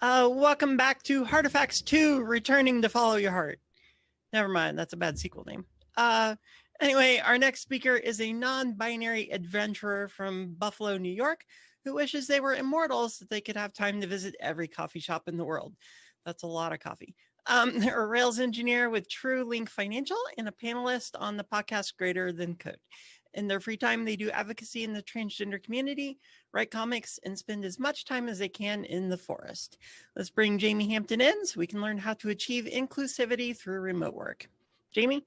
Welcome back to Heartifacts 2, Returning to Follow Your Heart. Never mind, that's a bad sequel name. Anyway, our next speaker is a non-binary adventurer from Buffalo, New York, who wishes they were immortals so that they could have time to visit every coffee shop in the world. That's a lot of coffee. They're a Rails engineer with TrueLink Financial and a panelist on the podcast Greater Than Code. In their free time, they do advocacy in the transgender community, write comics, and spend as much time as they can in the forest. Let's bring Jamie Hampton in so we can learn how to achieve inclusivity through remote work. Jamie?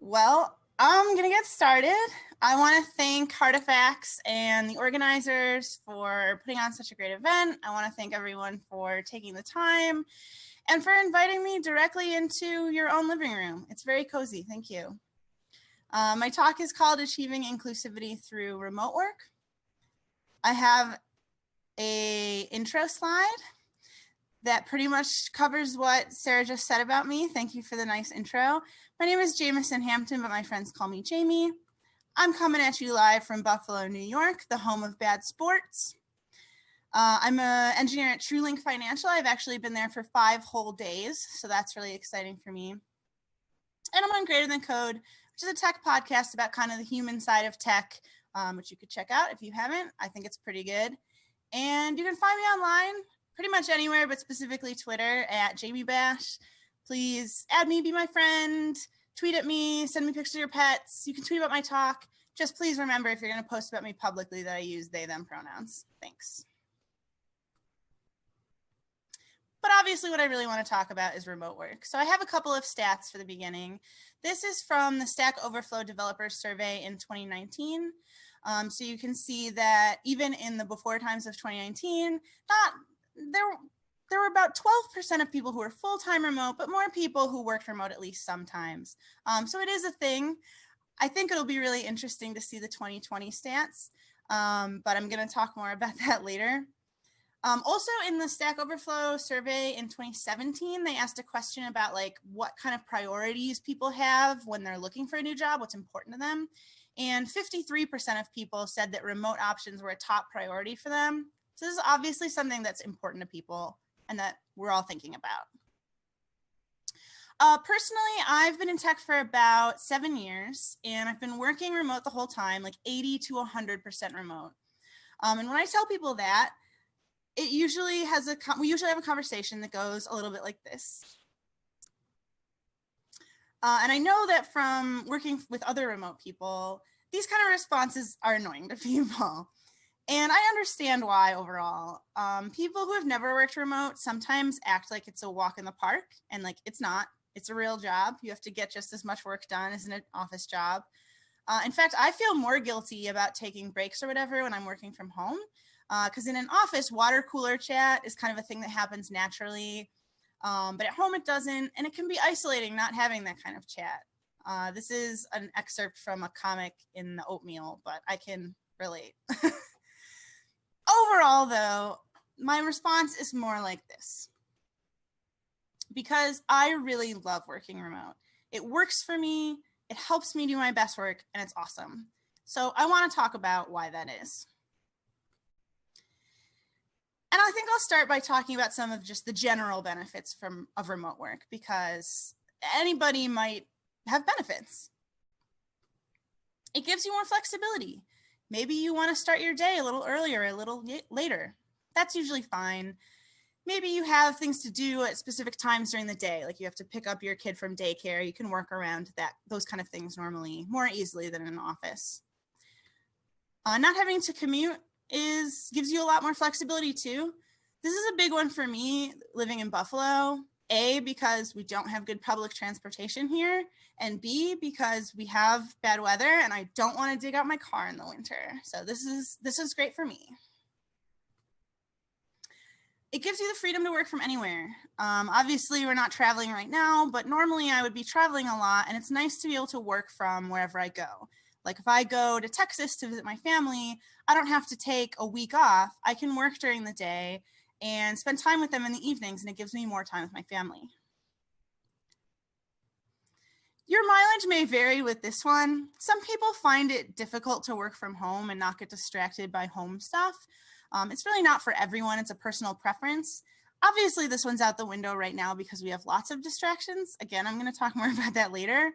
Well, I'm going to get started. I want to thank Heartifacts and the organizers for putting on such a great event. I want to thank everyone for taking the time and for inviting me directly into your own living room. It's very cozy. Thank you. My talk is called Achieving Inclusivity Through Remote Work. I have an intro slide that pretty much covers what Sarah just said about me. Thank you for the nice intro. My name is Jameson Hampton, but my friends call me Jamie. I'm coming at you live from Buffalo, New York, the home of bad sports. I'm an engineer at TrueLink Financial. I've actually been there for 5 whole days, so that's really exciting for me. And I'm on Greater Than Code, which is a tech podcast about kind of the human side of tech, which you could check out if you haven't. I think it's pretty good. And you can find me online pretty much anywhere, but specifically Twitter at JamieBash. Please add me, be my friend, tweet at me, send me pictures of your pets. You can tweet about my talk. Just please remember, if you're going to post about me publicly, that I use they, them pronouns. Thanks. But obviously what I really want to talk about is remote work. So I have a couple of stats for the beginning. This is from the Stack Overflow Developers Survey in 2019. So you can see that even in the before times of 2019, there were about 12% of people who were full-time remote, but more people who worked remote at least sometimes. So it is a thing. I think it'll be really interesting to see the 2020 stats, but I'm going to talk more about that later. Also in the Stack Overflow survey in 2017, they asked a question about like what kind of priorities people have when they're looking for a new job, what's important to them. And 53% of people said that remote options were a top priority for them. So this is obviously something that's important to people and that we're all thinking about. Personally, I've been in tech for about 7 years and I've been working remote the whole time, like 80 to 100% remote. And when I tell people that, we usually have a conversation that goes a little bit like this. And I know that from working with other remote people, these kind of responses are annoying to people. And I understand why overall. People who have never worked remote sometimes act like it's a walk in the park, and like it's not. It's a real job. You have to get just as much work done as an office job. In fact, I feel more guilty about taking breaks or whatever when I'm working from home. Because in an office, water cooler chat is kind of a thing that happens naturally. But at home, it doesn't. And it can be isolating not having that kind of chat. This is an excerpt from a comic in the oatmeal, but I can relate. Overall, though, my response is more like this. Because I really love working remote. It works for me, it helps me do my best work, and it's awesome. So I want to talk about why that is. And I think I'll start by talking about some of just the general benefits of remote work, because anybody might have benefits. It gives you more flexibility. Maybe you want to start your day a little earlier, a little later. That's usually fine. Maybe you have things to do at specific times during the day, like you have to pick up your kid from daycare. You can work around those kind of things normally more easily than in an office. Not having to commute gives you a lot more flexibility too. This is a big one for me living in Buffalo. A, because we don't have good public transportation here, and B, because we have bad weather and I don't want to dig out my car in the winter. So this is great for me. It gives you the freedom to work from anywhere. Obviously, we're not traveling right now, but normally I would be traveling a lot, and it's nice to be able to work from wherever I go. Like if I go to Texas to visit my family, I don't have to take a week off. I can work during the day and spend time with them in the evenings, and it gives me more time with my family. Your mileage may vary with this one. Some people find it difficult to work from home and not get distracted by home stuff. It's really not for everyone. It's a personal preference. Obviously, this one's out the window right now because we have lots of distractions. Again, I'm going to talk more about that later.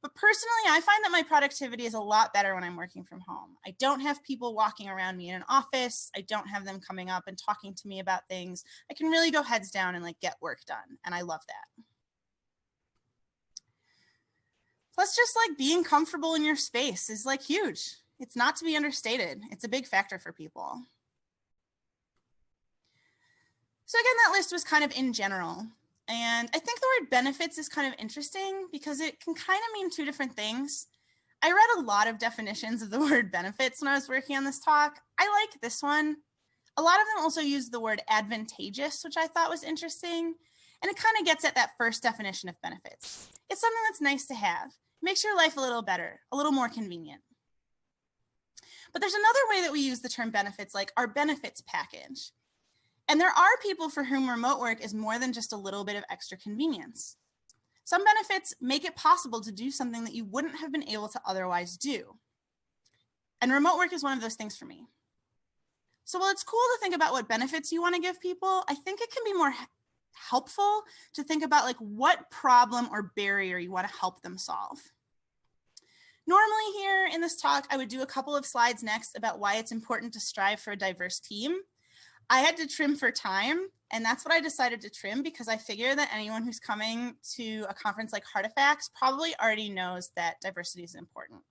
But personally, I find that my productivity is a lot better when I'm working from home. I don't have people walking around me in an office. I don't have them coming up and talking to me about things. I can really go heads down and like get work done. And I love that. Plus, just like being comfortable in your space is like huge. It's not to be understated. It's a big factor for people. So again, that list was kind of in general. And I think the word benefits is kind of interesting because it can kind of mean two different things. I read a lot of definitions of the word benefits when I was working on this talk. I like this one. A lot of them also use the word advantageous, which I thought was interesting. And it kind of gets at that first definition of benefits. It's something that's nice to have. It makes your life a little better, a little more convenient. But there's another way that we use the term benefits, like our benefits package. And there are people for whom remote work is more than just a little bit of extra convenience. Some benefits make it possible to do something that you wouldn't have been able to otherwise do. And remote work is one of those things for me. So while it's cool to think about what benefits you want to give people, I think it can be more helpful to think about like what problem or barrier you want to help them solve. Normally here in this talk, I would do a couple of slides next about why it's important to strive for a diverse team. I had to trim for time, and that's what I decided to trim because I figure that anyone who's coming to a conference like Heartifacts probably already knows that diversity is important.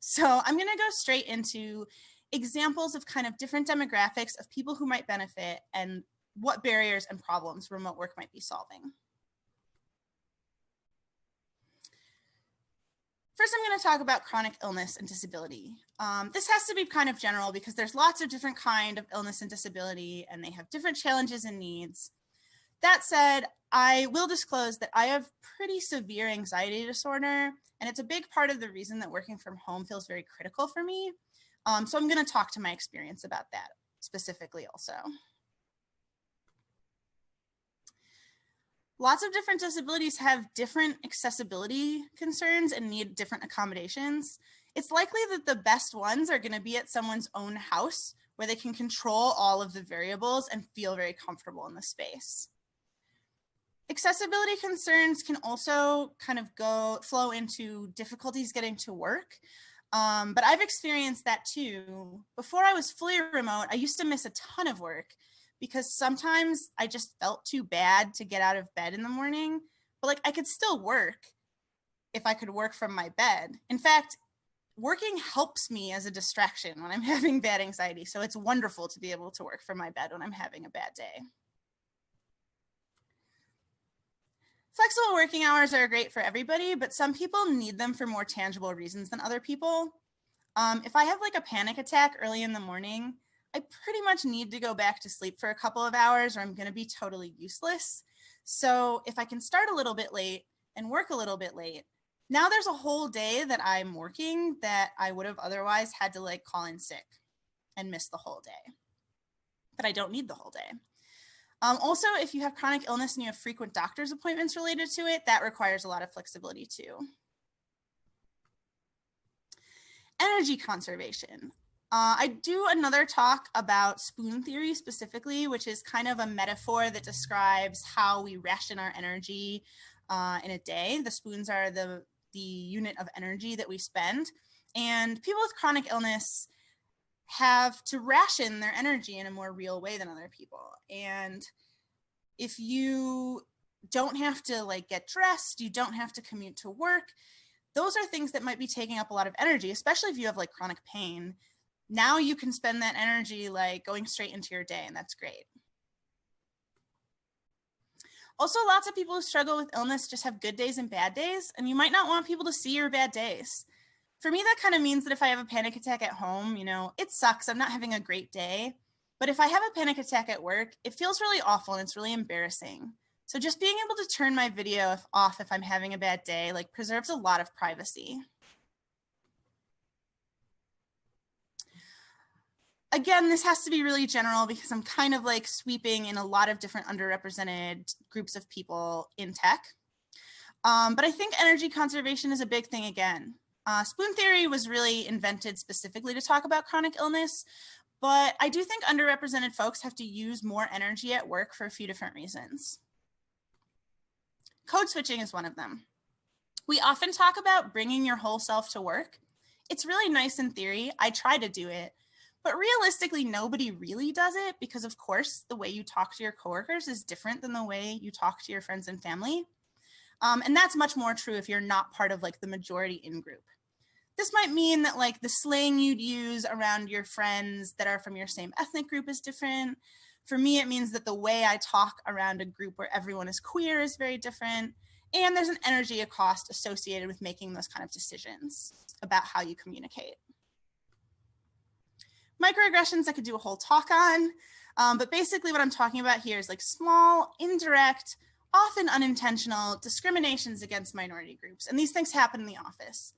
So I'm going to go straight into examples of kind of different demographics of people who might benefit and what barriers and problems remote work might be solving. First, I'm going to talk about chronic illness and disability. This has to be kind of general because there's lots of different kind of illness and disability, and they have different challenges and needs. That said, I will disclose that I have pretty severe anxiety disorder, and it's a big part of the reason that working from home feels very critical for me. So I'm going to talk to my experience about that specifically also. Lots of different disabilities have different accessibility concerns and need different accommodations. It's likely that the best ones are going to be at someone's own house where they can control all of the variables and feel very comfortable in the space. Accessibility concerns can also kind of flow into difficulties getting to work. But I've experienced that too. Before I was fully remote, I used to miss a ton of work because sometimes I just felt too bad to get out of bed in the morning, but like I could still work if I could work from my bed. In fact, working helps me as a distraction when I'm having bad anxiety. So it's wonderful to be able to work from my bed when I'm having a bad day. Flexible working hours are great for everybody, but some people need them for more tangible reasons than other people. If I have like a panic attack early in the morning, I pretty much need to go back to sleep for a couple of hours or I'm going to be totally useless. So if I can start a little bit late and work a little bit late, now there's a whole day that I'm working that I would have otherwise had to like call in sick and miss the whole day. But I don't need the whole day. Also, if you have chronic illness and you have frequent doctor's appointments related to it, that requires a lot of flexibility too. Energy conservation. I do another talk about spoon theory specifically, which is kind of a metaphor that describes how we ration our energy in a day. The spoons are the unit of energy that we spend. And people with chronic illness have to ration their energy in a more real way than other people. And if you don't have to like get dressed, you don't have to commute to work, those are things that might be taking up a lot of energy, especially if you have like chronic pain. Now you can spend that energy like going straight into your day, and that's great. Also, lots of people who struggle with illness just have good days and bad days, and you might not want people to see your bad days. For me, that kind of means that if I have a panic attack at home, you know, it sucks. I'm not having a great day. But if I have a panic attack at work, it feels really awful and it's really embarrassing. So just being able to turn my video off if I'm having a bad day, like preserves a lot of privacy. Again, this has to be really general because I'm kind of like sweeping in a lot of different underrepresented groups of people in tech. But I think energy conservation is a big thing again. Spoon theory was really invented specifically to talk about chronic illness, But I do think underrepresented folks have to use more energy at work for a few different reasons. Code switching is one of them. We often talk about bringing your whole self to work. It's really nice in theory. I try to do it, but realistically, nobody really does it because, of course, the way you talk to your coworkers is different than the way you talk to your friends and family. And that's much more true if you're not part of like the majority in group. This might mean that like the slang you'd use around your friends that are from your same ethnic group is different. For me, it means that the way I talk around a group where everyone is queer is very different. And there's an energy cost associated with making those kind of decisions about how you communicate. Microaggressions I could do a whole talk on, but basically what I'm talking about here is like small, indirect, often unintentional discriminations against minority groups. And these things happen in the office.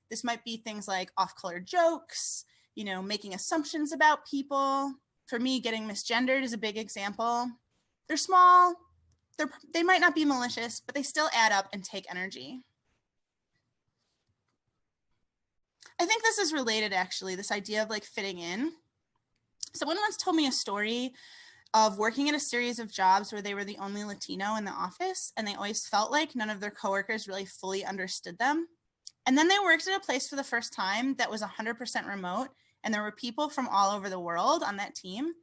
This might be things like off-color jokes, making assumptions about people. For me, getting misgendered is a big example. They're small, they might not be malicious, but they still add up and take energy. I think this is related, actually, this idea of like fitting in. Someone once told me a story of working at a series of jobs where they were the only Latino in the office, and they always felt like none of their coworkers really fully understood them. And then they worked at a place for the first time that was 100% remote, and there were people from all over the world on that team.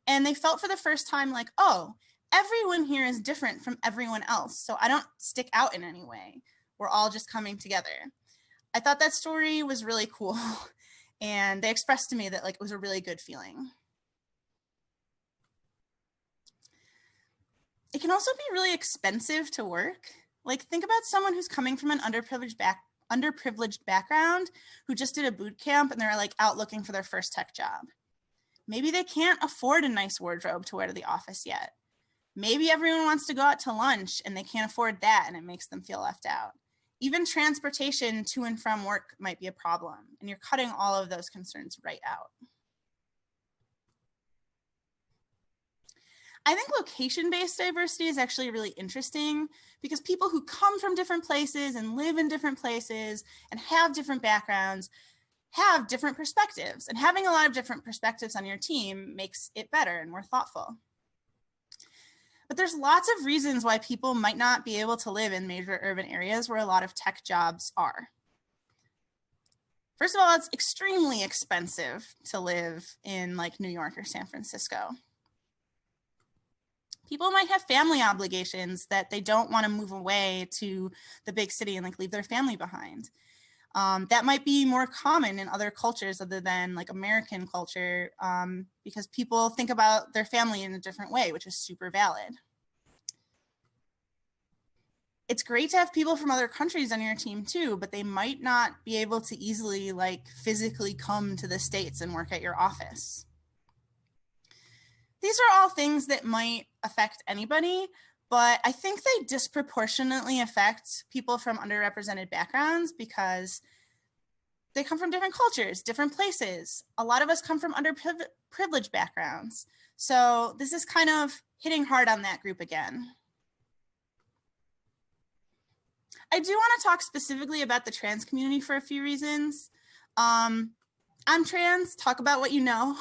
And they felt for the first time like, oh, everyone here is different from everyone else, so I don't stick out in any way. We're all just coming together. I thought that story was really cool, and they expressed to me that like it was a really good feeling. It can also be really expensive to work. Like think about someone who's coming from an underprivileged background who just did a boot camp and they're like out looking for their first tech job. Maybe they can't afford a nice wardrobe to wear to the office yet. Maybe everyone wants to go out to lunch and they can't afford that and it makes them feel left out. Even transportation to and from work might be a problem, and you're cutting all of those concerns right out. I think location-based diversity is actually really interesting because people who come from different places and live in different places and have different backgrounds have different perspectives, and having a lot of different perspectives on your team makes it better and more thoughtful. But there's lots of reasons why people might not be able to live in major urban areas where a lot of tech jobs are. First of all, it's extremely expensive to live in like New York or San Francisco. People might have family obligations that they don't want to move away to the big city and like leave their family behind. That might be more common in other cultures other than like American culture because people think about their family in a different way, which is super valid. It's great to have people from other countries on your team too, but they might not be able to easily like physically come to the States and work at your office. These are all things that might affect anybody, but I think they disproportionately affect people from underrepresented backgrounds because they come from different cultures, different places. A lot of us come from underprivileged backgrounds. So this is kind of hitting hard on that group again. I do want to talk specifically about the trans community for a few reasons. I'm trans, talk about what you know.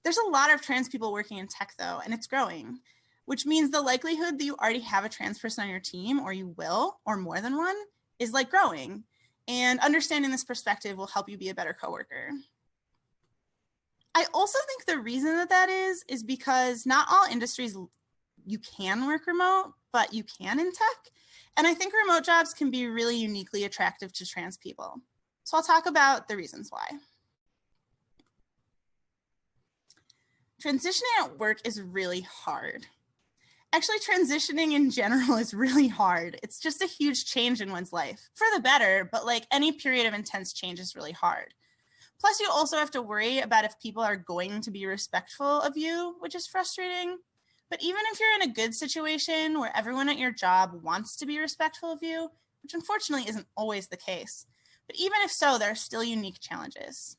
There's a lot of trans people working in tech though, and it's growing, which means the likelihood that you already have a trans person on your team, or you will, or more than one, is like growing. And understanding this perspective will help you be a better coworker. I also think the reason that is because not all industries you can work remote, but you can in tech. And I think remote jobs can be really uniquely attractive to trans people. So I'll talk about the reasons why. Transitioning at work is really hard. Actually, transitioning in general is really hard. It's just a huge change in one's life, for the better, but like any period of intense change is really hard. Plus, you also have to worry about if people are going to be respectful of you, which is frustrating. But even if you're in a good situation where everyone at your job wants to be respectful of you, which unfortunately isn't always the case, but even if so, there are still unique challenges.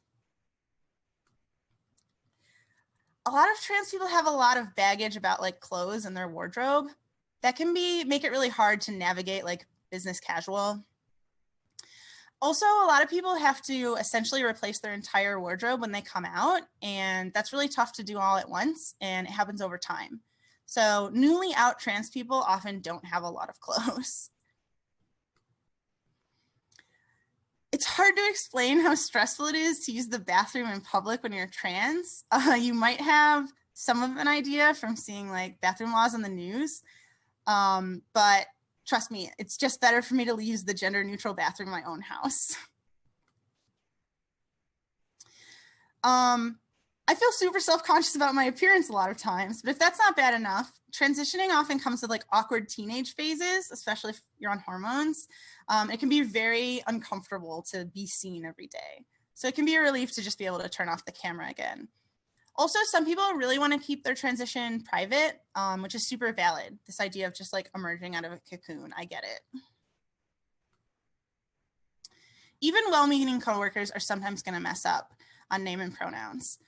A lot of trans people have a lot of baggage about like clothes and their wardrobe. That can make it really hard to navigate like business casual. Also, a lot of people have to essentially replace their entire wardrobe when they come out, and that's really tough to do all at once, and it happens over time. So newly out trans people often don't have a lot of clothes. It's hard to explain how stressful it is to use the bathroom in public when you're trans. You might have some of an idea from seeing like bathroom laws on the news, but trust me, it's just better for me to use the gender neutral bathroom in my own house. I feel super self-conscious about my appearance a lot of times, but if that's not bad enough, transitioning often comes with like awkward teenage phases, especially if you're on hormones. It can be very uncomfortable to be seen every day. So it can be a relief to just be able to turn off the camera again. Also, some people really want to keep their transition private, which is super valid. This idea of just like emerging out of a cocoon, I get it. Even well-meaning coworkers are sometimes going to mess up on name and pronouns.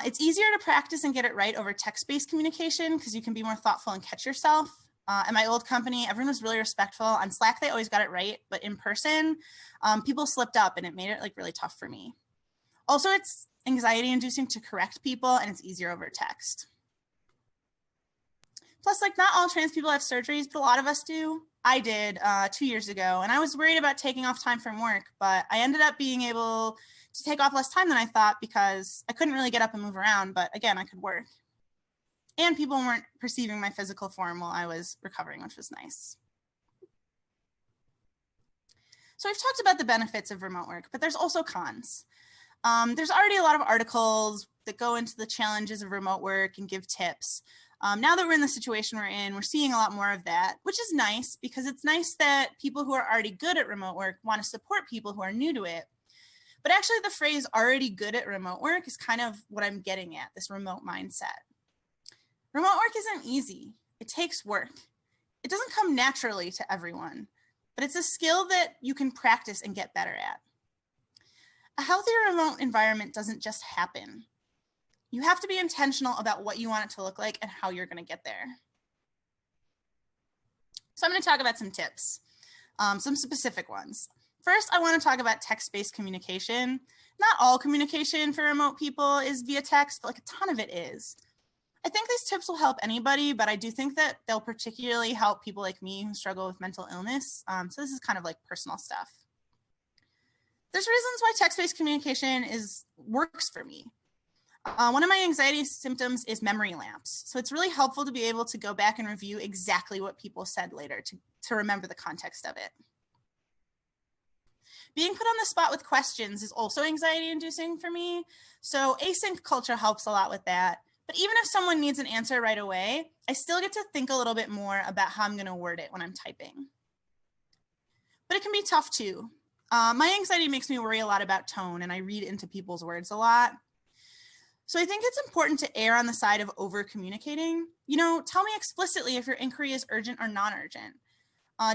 It's easier to practice and get it right over text-based communication because you can be more thoughtful and catch yourself. At my old company, everyone was really respectful. On Slack, they always got it right, but in person, people slipped up and it made it like really tough for me. Also, it's anxiety-inducing to correct people and it's easier over text. Plus, like not all trans people have surgeries, but a lot of us do. I did 2 years ago, and I was worried about taking off time from work, but I ended up being able to take off less time than I thought because I couldn't really get up and move around, but again, I could work. And people weren't perceiving my physical form while I was recovering, which was nice. So we've talked about the benefits of remote work, but there's also cons. There's already a lot of articles that go into the challenges of remote work and give tips. Now that we're in the situation we're in, we're seeing a lot more of that, which is nice because it's nice that people who are already good at remote work want to support people who are new to it. But actually the phrase already good at remote work is kind of what I'm getting at, this remote mindset. Remote work isn't easy. It takes work. It doesn't come naturally to everyone, but it's a skill that you can practice and get better at. A healthier remote environment doesn't just happen. You have to be intentional about what you want it to look like and how you're going to get there. So I'm going to talk about some tips, some specific ones. First, I want to talk about text-based communication. Not all communication for remote people is via text, but like a ton of it is. I think these tips will help anybody, but I do think that they'll particularly help people like me who struggle with mental illness. So this is kind of like personal stuff. There's reasons why text-based communication works for me. One of my anxiety symptoms is memory lapse. So it's really helpful to be able to go back and review exactly what people said later to remember the context of it. Being put on the spot with questions is also anxiety inducing for me. So async culture helps a lot with that. But even if someone needs an answer right away, I still get to think a little bit more about how I'm going to word it when I'm typing. But it can be tough too. My anxiety makes me worry a lot about tone, and I read into people's words a lot. So I think it's important to err on the side of over communicating. You know, tell me explicitly if your inquiry is urgent or non-urgent.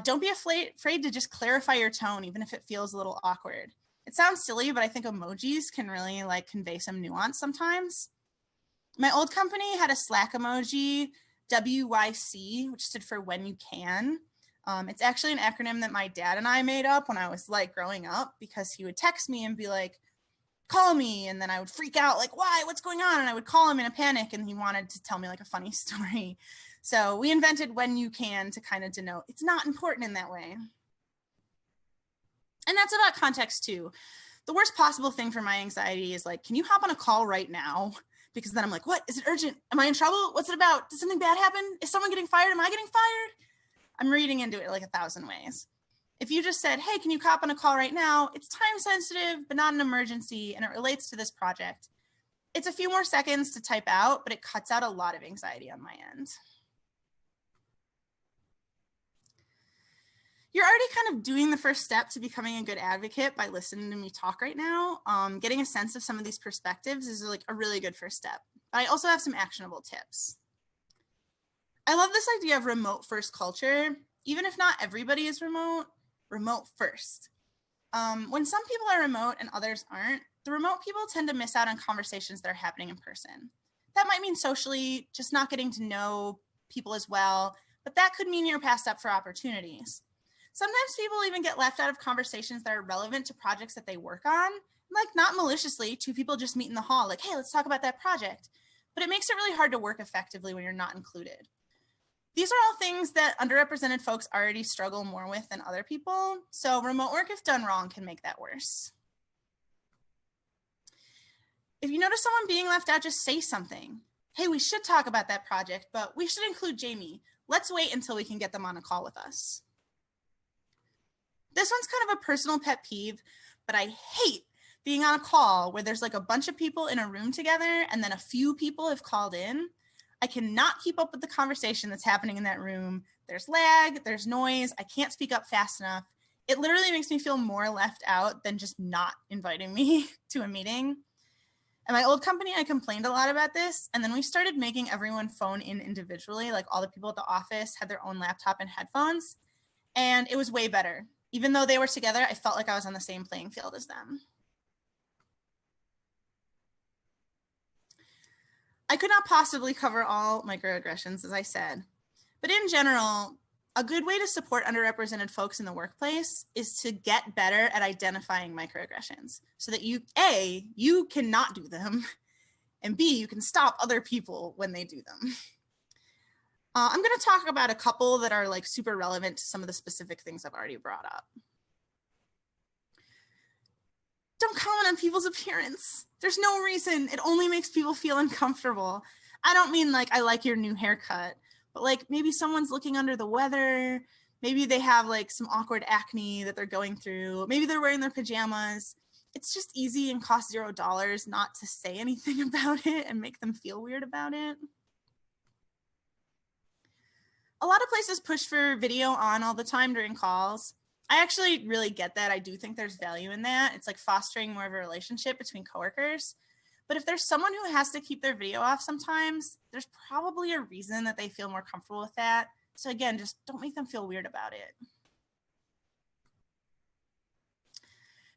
Don't be afraid to just clarify your tone, even if it feels a little awkward. It sounds silly, but I think emojis can really like convey some nuance sometimes. My old company had a Slack emoji, WYC, which stood for when you can. It's actually an acronym that my dad and I made up when I was like growing up because he would text me and be like, call me. And then I would freak out like, why, what's going on? And I would call him in a panic and he wanted to tell me like a funny story. So we invented when you can to kind of denote it's not important in that way. And that's about context too. The worst possible thing for my anxiety is like, can you hop on a call right now? Because then I'm like, what? Is it urgent? Am I in trouble? What's it about? Did something bad happen? Is someone getting fired? Am I getting fired? I'm reading into it like 1,000 ways. If you just said, hey, can you hop on a call right now? It's time sensitive, but not an emergency, and it relates to this project. It's a few more seconds to type out, but it cuts out a lot of anxiety on my end. You're already kind of doing the first step to becoming a good advocate by listening to me talk right now. Getting a sense of some of these perspectives is like a really good first step. But I also have some actionable tips. I love this idea of remote first culture. Even if not everybody is remote first. When some people are remote and others aren't, the remote people tend to miss out on conversations that are happening in person. That might mean socially, just not getting to know people as well, but that could mean you're passed up for opportunities. Sometimes people even get left out of conversations that are relevant to projects that they work on. Like, not maliciously, two people just meet in the hall, like, hey, let's talk about that project. But it makes it really hard to work effectively when you're not included. These are all things that underrepresented folks already struggle more with than other people. So remote work, if done wrong, can make that worse. If you notice someone being left out, just say something. Hey, we should talk about that project, but we should include Jamie. Let's wait until we can get them on a call with us. This one's kind of a personal pet peeve, but I hate being on a call where there's like a bunch of people in a room together and then a few people have called in. I cannot keep up with the conversation that's happening in that room. There's lag, there's noise, I can't speak up fast enough. It literally makes me feel more left out than just not inviting me to a meeting. At my old company, I complained a lot about this, and then we started making everyone phone in individually, like all the people at the office had their own laptop and headphones, and it was way better. Even though they were together, I felt like I was on the same playing field as them. I could not possibly cover all microaggressions, as I said, but in general, a good way to support underrepresented folks in the workplace is to get better at identifying microaggressions so that you cannot do them, and B, you can stop other people when they do them. I'm going to talk about a couple that are like super relevant to some of the specific things I've already brought up. Don't comment on people's appearance. There's no reason. It only makes people feel uncomfortable. I don't mean like, I like your new haircut, but like maybe someone's looking under the weather. Maybe they have like some awkward acne that they're going through. Maybe they're wearing their pajamas. It's just easy and costs $0 not to say anything about it and make them feel weird about it. A lot of places push for video on all the time during calls. I actually really get that. I do think there's value in that. It's like fostering more of a relationship between coworkers. But if there's someone who has to keep their video off sometimes, there's probably a reason that they feel more comfortable with that. So again, just don't make them feel weird about it.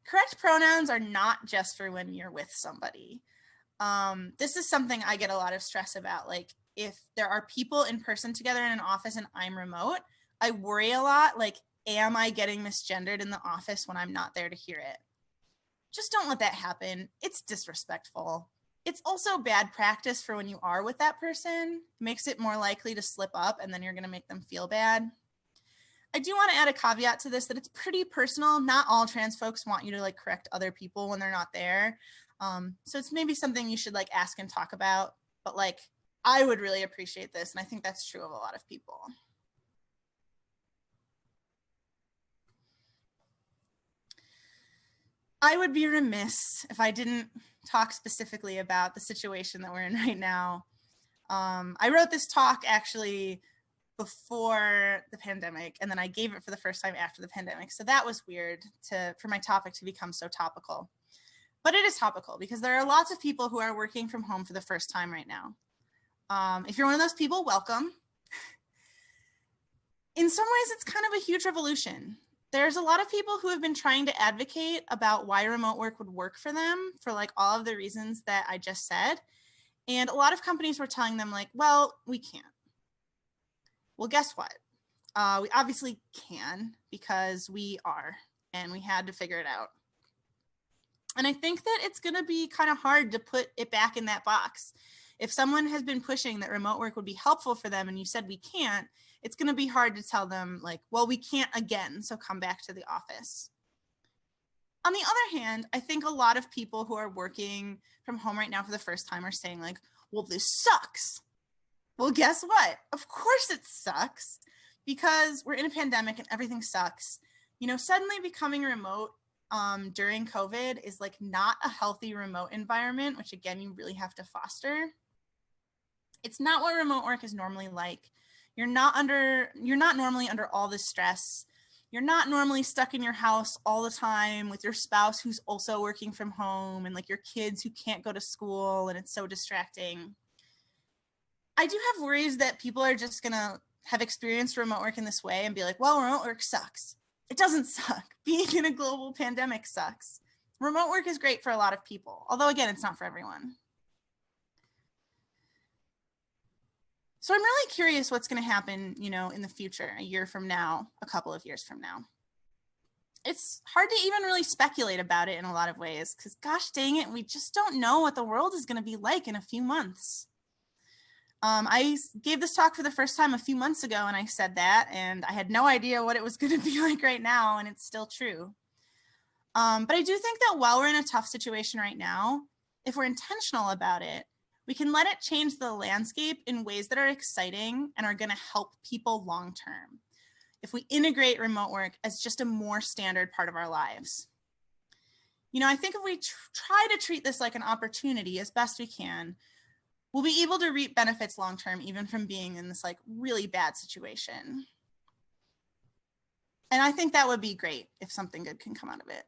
Correct pronouns are not just for when you're with somebody. This is something I get a lot of stress about. Like if there are people in person together in an office and I'm remote, I worry a lot. Like, am I getting misgendered in the office when I'm not there to hear it? Just don't let that happen. It's disrespectful. It's also bad practice for when you are with that person. It makes it more likely to slip up and then you're going to make them feel bad. I do want to add a caveat to this that it's pretty personal. Not all trans folks want you to like correct other people when they're not there. So it's maybe something you should like ask and talk about, but like I would really appreciate this. And I think that's true of a lot of people. I would be remiss if I didn't talk specifically about the situation that we're in right now. I wrote this talk actually before the pandemic, and then I gave it for the first time after the pandemic. So that was weird for my topic to become so topical. But it is topical because there are lots of people who are working from home for the first time right now. If you're one of those people, welcome. In some ways, it's kind of a huge revolution. There's a lot of people who have been trying to advocate about why remote work would work for them for like all of the reasons that I just said. And a lot of companies were telling them like, well, we can't. Well, guess what? We obviously can because we are, and we had to figure it out. And I think that it's going to be kind of hard to put it back in that box. If someone has been pushing that remote work would be helpful for them and you said we can't, it's going to be hard to tell them like, well, we can't again, so come back to the office. On the other hand, I think a lot of people who are working from home right now for the first time are saying like, well, this sucks. Well, guess what? Of course it sucks because we're in a pandemic and everything sucks. You know, suddenly becoming remote during COVID is like not a healthy remote environment, which again, you really have to foster. It's not what remote work is normally like. You're not normally under all this stress. You're not normally stuck in your house all the time with your spouse who's also working from home and like your kids who can't go to school and it's so distracting. I do have worries that people are just gonna have experienced remote work in this way and be like, well, remote work sucks. It doesn't suck. Being in a global pandemic sucks. Remote work is great for a lot of people, although again, it's not for everyone. So I'm really curious what's going to happen, in the future, a year from now, a couple of years from now. It's hard to even really speculate about it in a lot of ways because, gosh dang it, we just don't know what the world is going to be like in a few months. I gave this talk for the first time a few months ago, and I said that, and I had no idea what it was going to be like right now, and it's still true. But I do think that while we're in a tough situation right now, if we're intentional about it, we can let it change the landscape in ways that are exciting and are going to help people long term. If we integrate remote work as just a more standard part of our lives. I think if we try to treat this like an opportunity as best we can, we'll be able to reap benefits long term, even from being in this like really bad situation. And I think that would be great if something good can come out of it.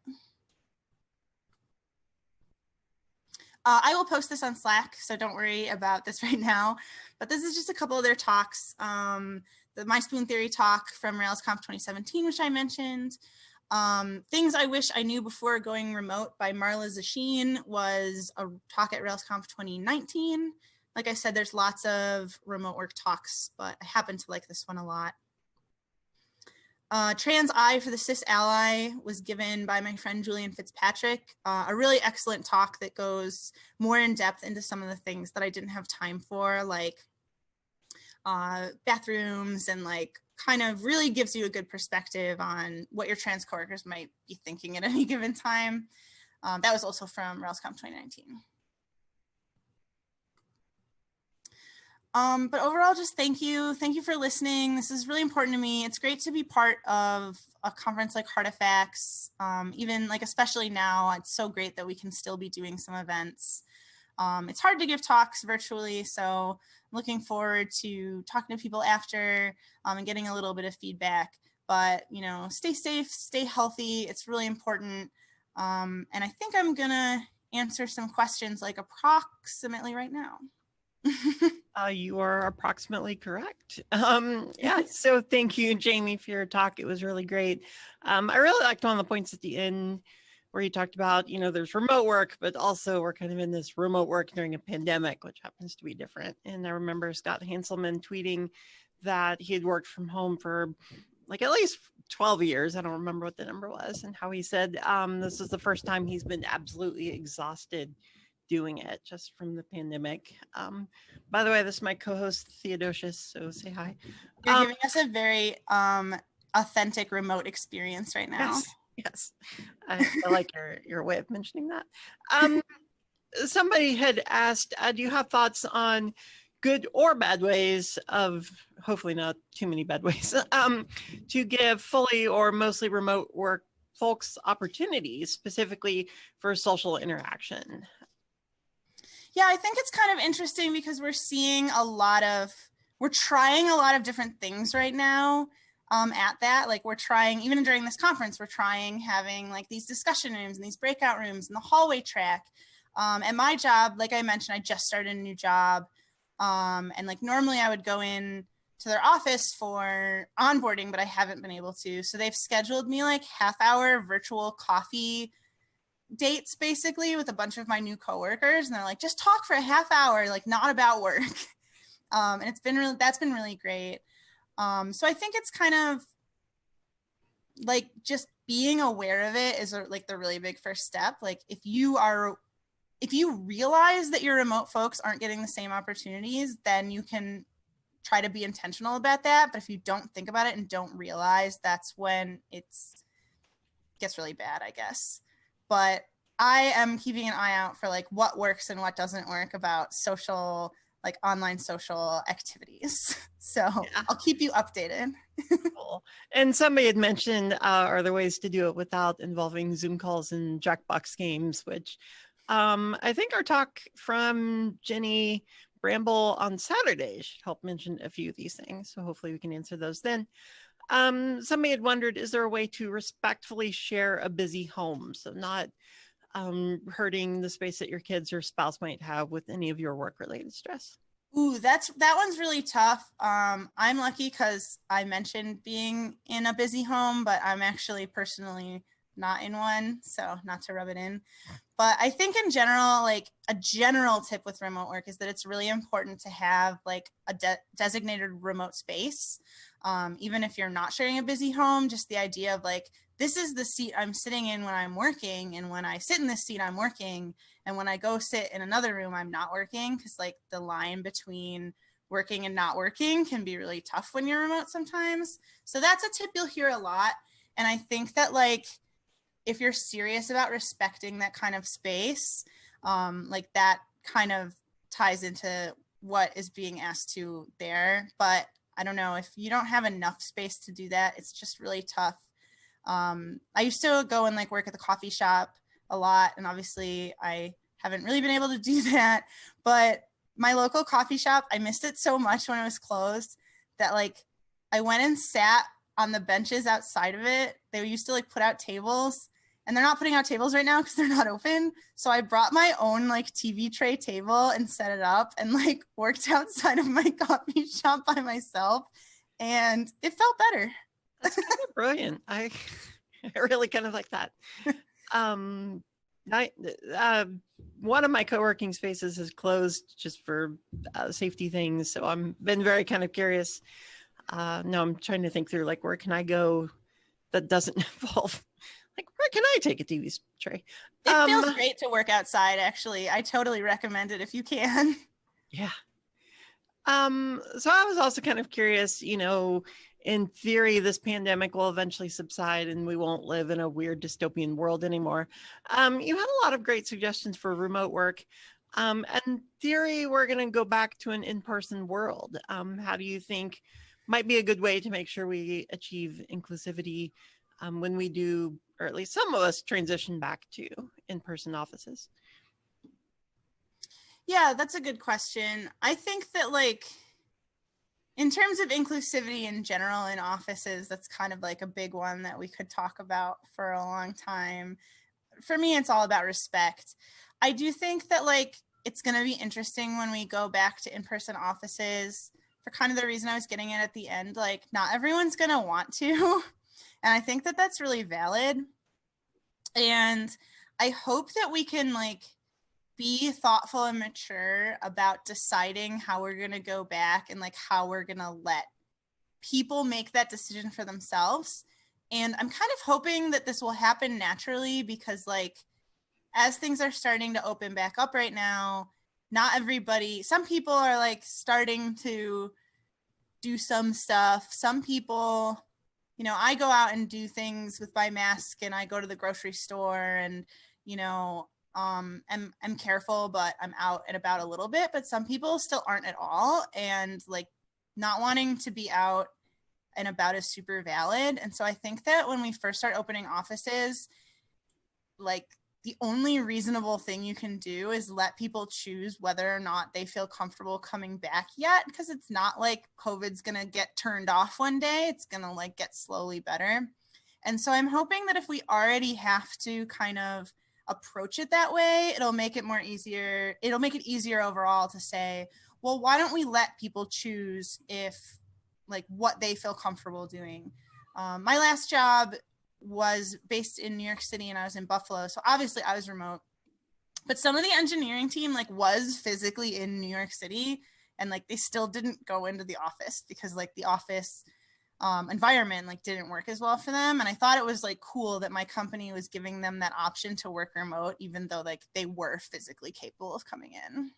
I will post this on Slack, so don't worry about this right now. But this is just a couple of their talks. The My Spoon Theory talk from RailsConf 2017, which I mentioned. Things I Wish I Knew Before Going Remote by Marla Zasheen was a talk at RailsConf 2019. Like I said, there's lots of remote work talks, but I happen to like this one a lot. Trans I for the Cis Ally was given by my friend Julian Fitzpatrick, a really excellent talk that goes more in depth into some of the things that I didn't have time for, like bathrooms, and like kind of really gives you a good perspective on what your trans coworkers might be thinking at any given time. That was also from RailsConf 2019. But overall, just thank you. Thank you for listening. This is really important to me. It's great to be part of a conference like Heartifacts. Even like, especially now, it's so great that we can still be doing some events. It's hard to give talks virtually, so I'm looking forward to talking to people after and getting a little bit of feedback. But, stay safe, stay healthy. It's really important. And I think I'm gonna answer some questions like approximately right now. You are approximately correct. Yeah, so thank you, Jamie, for your talk. It was really great. I really liked one of the points at the end where you talked about, there's remote work, but also we're kind of in this remote work during a pandemic, which happens to be different. And I remember Scott Hanselman tweeting that he had worked from home for like at least 12 years. I don't remember what the number was, and how he said this is the first time he's been absolutely exhausted doing it just from the pandemic. By the way, this is my co-host Theodosius, so say hi. You're giving us a very authentic remote experience right now. Yes. I like your way of mentioning that. Somebody had asked, do you have thoughts on good or bad ways of, hopefully not too many bad ways, to give fully or mostly remote work folks opportunities, specifically for social interaction? Yeah, I think it's kind of interesting because we're trying a lot of different things right now at that. Like we're trying, even during this conference, we're trying having like these discussion rooms and these breakout rooms and the hallway track. At my job, like I mentioned, I just started a new job. And like normally I would go in to their office for onboarding, but I haven't been able to. So they've scheduled me like half-hour virtual coffee dates basically with a bunch of my new coworkers, and they're like, just talk for a half hour, like not about work. And that's been really great. So I think it's kind of like just being aware of it is like the really big first step. Like if you realize that your remote folks aren't getting the same opportunities, then you can try to be intentional about that. But if you don't think about it and don't realize, that's when it gets really bad, I guess. But I am keeping an eye out for like what works and what doesn't work about social, like online social activities. So yeah. I'll keep you updated. Cool. And somebody had mentioned, are there ways to do it without involving Zoom calls and Jackbox games, which I think our talk from Jenny Bramble on Saturday should help mention a few of these things. So hopefully we can answer those then. Somebody had wondered, is there a way to respectfully share a busy home? So not hurting the space that your kids or spouse might have with any of your work-related stress. Ooh, that one's really tough. I'm lucky because I mentioned being in a busy home, but I'm actually personally not in one, so not to rub it in. But I think in general, like a general tip with remote work is that it's really important to have like a designated remote space. Even if you're not sharing a busy home, just the idea of like, this is the seat I'm sitting in when I'm working. And when I sit in this seat, I'm working. And when I go sit in another room, I'm not working. Because like the line between working and not working can be really tough when you're remote sometimes. So that's a tip you'll hear a lot. And I think that like, if you're serious about respecting that kind of space, like that kind of ties into what is being asked to there. But I don't know, if you don't have enough space to do that, it's just really tough. I used to go and like work at the coffee shop a lot, and obviously I haven't really been able to do that, but my local coffee shop, I missed it so much when it was closed that like I went and sat on the benches outside of it. They used to like put out tables, and they're not putting out tables right now because they're not open. So I brought my own like TV tray table and set it up and like worked outside of my coffee shop by myself, and it felt better. That's kind of brilliant. I really kind of like that. One of my co-working spaces has closed just for safety things. So I'm been very kind of curious. No, I'm trying to think through like, where can I go that doesn't involve, like, where can I take a TV tray? It feels great to work outside, actually. I totally recommend it if you can. Yeah. So I was also kind of curious, you know, in theory, this pandemic will eventually subside and we won't live in a weird dystopian world anymore. You had a lot of great suggestions for remote work. And in theory, we're going to go back to an in-person world. How do you think might be a good way to make sure we achieve inclusivity when we do, or at least some of us, transition back to in-person offices? Yeah, that's a good question. I think that like, in terms of inclusivity in general in offices, that's kind of like a big one that we could talk about for a long time. For me, it's all about respect. I do think that like, it's going to be interesting when we go back to in-person offices for kind of the reason I was getting at the end. Like, not everyone's going to want to. And I think that that's really valid. And I hope that we can like be thoughtful and mature about deciding how we're going to go back and like how we're going to let people make that decision for themselves. And I'm kind of hoping that this will happen naturally, because like, as things are starting to open back up right now, not everybody, some people are like starting to do some stuff. Some people, you know, I go out and do things with my mask, and I go to the grocery store, and, you know, I'm careful, but I'm out and about a little bit. But some people still aren't at all, and like not wanting to be out and about is super valid. And so I think that when we first start opening offices, like the only reasonable thing you can do is let people choose whether or not they feel comfortable coming back yet, because it's not like COVID's gonna get turned off one day. It's gonna like get slowly better. And so I'm hoping that if we already have to kind of approach it that way, it'll make it easier. It'll make it easier overall to say, well, why don't we let people choose if like what they feel comfortable doing? My last job was based in New York City, and I was in Buffalo. So obviously I was remote, but some of the engineering team like was physically in New York City, and like they still didn't go into the office because like the office environment like didn't work as well for them. And I thought it was like cool that my company was giving them that option to work remote, even though like they were physically capable of coming in.